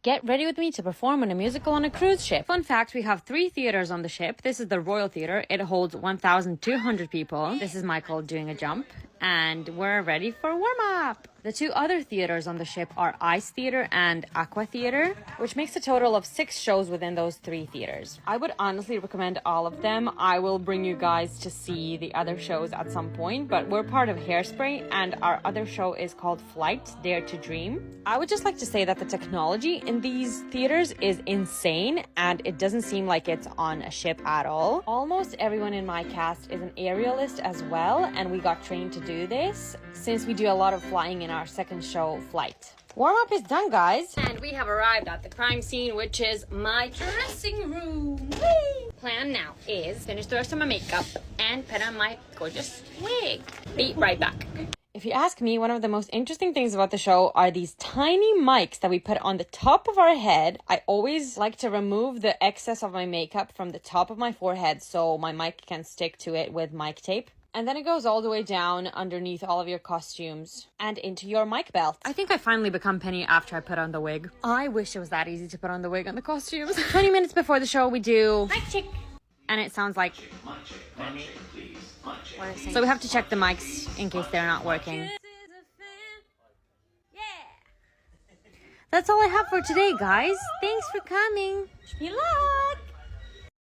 Get ready with me to perform in a musical on a cruise ship. Fun fact, we have 3 theaters on the ship. This is the Royal Theater. It holds 1,200 people. This is Michael doing a jump. And we're ready for warm-up. The 2 other theaters on the ship are Ice Theater and Aqua Theater, which makes a total of 6 shows within those 3 theaters. I would honestly recommend all of them. I will bring you guys to see the other shows at some point, but we're part of Hairspray, and our other show is called Flight, Dare to Dream. I would just like to say that the technology in these theaters is insane, and it doesn't seem like it's on a ship at all. Almost everyone in my cast is an aerialist as well, and we got trained to do this since we do a lot of flying in our second show, Flight. Warm-up is done, guys. And we have arrived at the crime scene, which is my dressing room. Whee! Plan now is finish the rest of my makeup and put on my gorgeous wig. Be right back. If you ask me, one of the most interesting things about the show are these tiny mics that we put on the top of our head. I always like to remove the excess of my makeup from the top of my forehead so my mic can stick to it with mic tape. And then it goes all the way down underneath all of your costumes and into your mic belt. I think I finally become Penny after I put on the wig. I wish it was that easy to put on the wig and the costumes. 20 minutes before the show, we do mic check. And it sounds like Penny. So we have to check the mics in case they're not working. That's all I have for today, guys. Thanks for coming. Wish me luck.